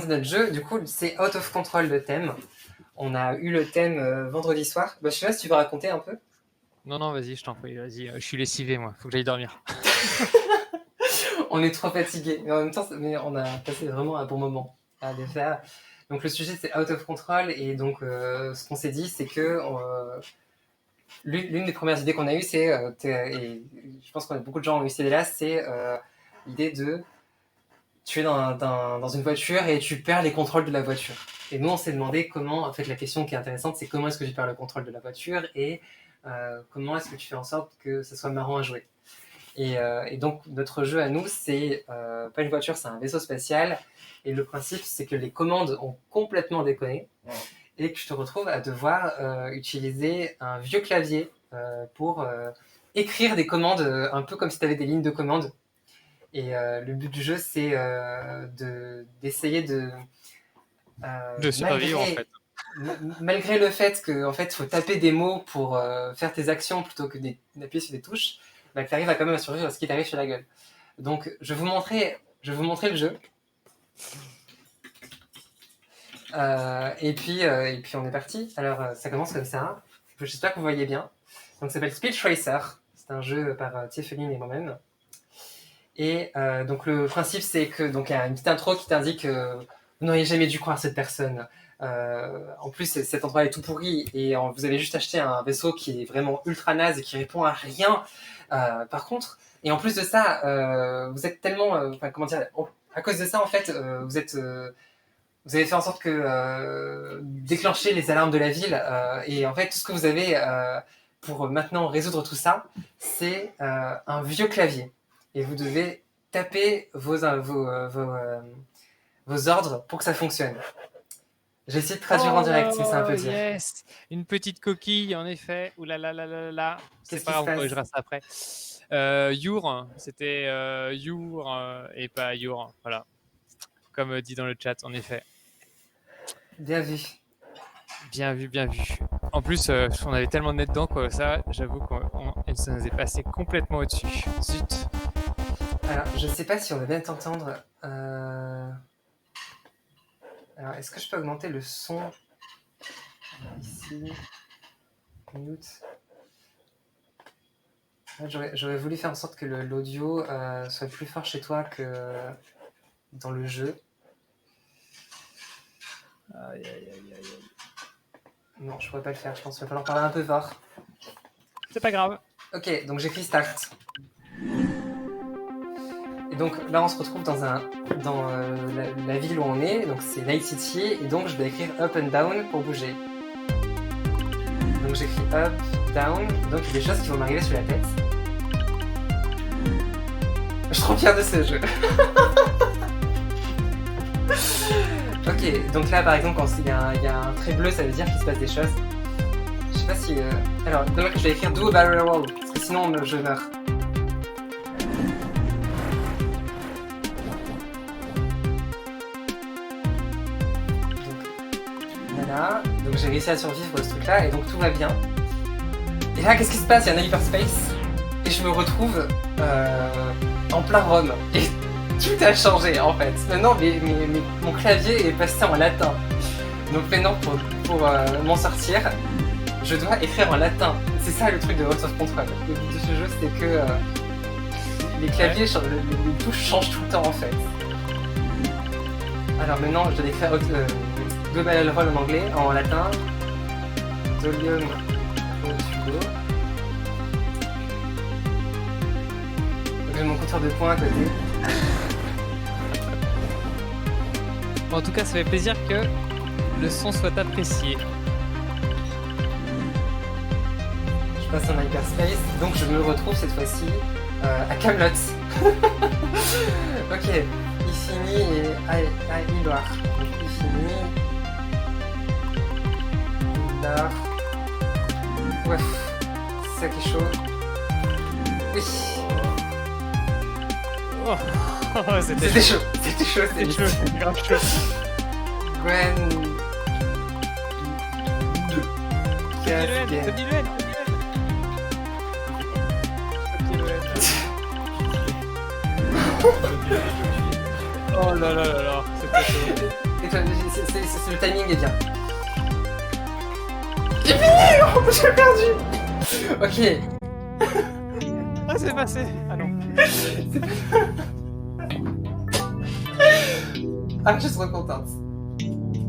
présenter notre jeu. Du coup, c'est Out of Control le thème. On a eu le thème vendredi soir. Je sais pas si tu veux raconter un peu. Non, vas-y, je t'en prie, vas-y. Je suis lessivé, moi. Faut que j'aille dormir. On est trop fatigués. Mais en même temps, on a passé vraiment un bon moment à les faire. Donc le sujet, c'est Out of Control. Et donc, ce qu'on s'est dit, c'est que l'une des premières idées qu'on a eues, c'est, et je pense que beaucoup de gens ont eu cette idée-là, c'est l'idée de tu es dans une voiture et tu perds les contrôles de la voiture. Et nous, on s'est demandé comment, en fait, la question qui est intéressante, c'est comment est-ce que tu perds le contrôle de la voiture et comment est-ce que tu fais en sorte que ce soit marrant à jouer. Et donc, notre jeu à nous, c'est pas une voiture, c'est un vaisseau spatial. Et le principe, c'est que les commandes ont complètement déconné et que tu te retrouves à devoir utiliser un vieux clavier pour écrire des commandes un peu comme si tu avais des lignes de commande. Et le but du jeu, c'est d'essayer de survivre, en fait. Malgré le fait qu'il en fait, faut taper des mots pour faire tes actions plutôt que d'appuyer sur des touches, bah, tu arrives à quand même à survivre à ce qui t'arrive sur la gueule. Donc, je vais vous montrer le jeu. Et puis, on est parti. Alors, ça commence comme ça. J'espère que vous voyez bien. Donc, ça s'appelle Speed Racer. C'est un jeu par Tieffelin et moi-même. Et donc le principe, c'est que donc il y a une petite intro qui t'indique que vous n'auriez jamais dû croire cette personne. En plus, cet endroit est tout pourri et vous avez juste acheté un vaisseau qui est vraiment ultra naze et qui répond à rien. Par contre, et en plus de ça, vous êtes tellement, comment dire, à cause de ça, en fait, vous avez fait en sorte que déclencher les alarmes de la ville et en fait, tout ce que vous avez pour maintenant résoudre tout ça, c'est un vieux clavier. Et vous devez taper vos ordres pour que ça fonctionne. J'ai essayé de traduire en direct, mais c'est un peu dur. Yes, une petite coquille, en effet. Ouh là là là là là. C'est pas grave, on corrigera ça après. Your, c'était Your et pas Your. Voilà. Comme dit dans le chat, en effet. Bien vu. Bien vu, bien vu. En plus, on avait tellement de nez dedans, quoi. Ça, j'avoue que ça nous est passé complètement au-dessus. Zut. Alors, je sais pas si on va bien t'entendre. Alors, est-ce que je peux augmenter le son ici? Mute. J'aurais voulu faire en sorte que l'audio soit plus fort chez toi que dans le jeu. Aïe, aïe, aïe, aïe. Non, je pourrais pas le faire, je pense qu'il va falloir parler un peu fort. C'est pas grave. Ok, donc j'écris Start. Et donc là, on se retrouve dans la ville où on est, donc c'est Night City, et donc je vais écrire Up and Down pour bouger. Donc j'écris Up, Down, donc il y a des choses qui vont m'arriver sur la tête. Je suis trop fier de ce jeu. Ok, donc là par exemple, quand il y a un trait bleu, ça veut dire qu'il se passe des choses. Je sais pas si... Alors, d'abord que je vais écrire Do a barrel roll, parce que sinon je meurs. Voilà, donc j'ai réussi à survivre ce truc-là, et donc tout va bien. Et là, qu'est-ce qui se passe? Il y a un hyperspace, et je me retrouve en plein Rome. Et tout a changé en fait. Maintenant, mon clavier est passé en latin. Donc maintenant, pour m'en sortir, je dois écrire en latin. C'est ça le truc de Out of Control. Le but de ce jeu, c'est que les claviers, les touches changent tout le temps en fait. Alors maintenant, je dois écrire Global Roll en anglais, en latin. Dolium Sudo. J'ai mon compteur de points à côté. Bon, en tout cas, ça fait plaisir que le son soit apprécié. Je passe en hyperspace, donc je me retrouve cette fois-ci à Camelot. Ok, il finit et à Iloire. Donc il finit. Là. Ouais, c'est ça qui est chaud. Oui. Oh, c'était chaud. C'était chaud, c'était chaud. C'était grave chaud. Gwen. Petit Luen. Oh là là là là, c'était chaud. le timing est bien. J'ai fini. Oh, j'ai perdu. Ok. Ah, c'est passé. Ah non. Ah, je suis trop contente.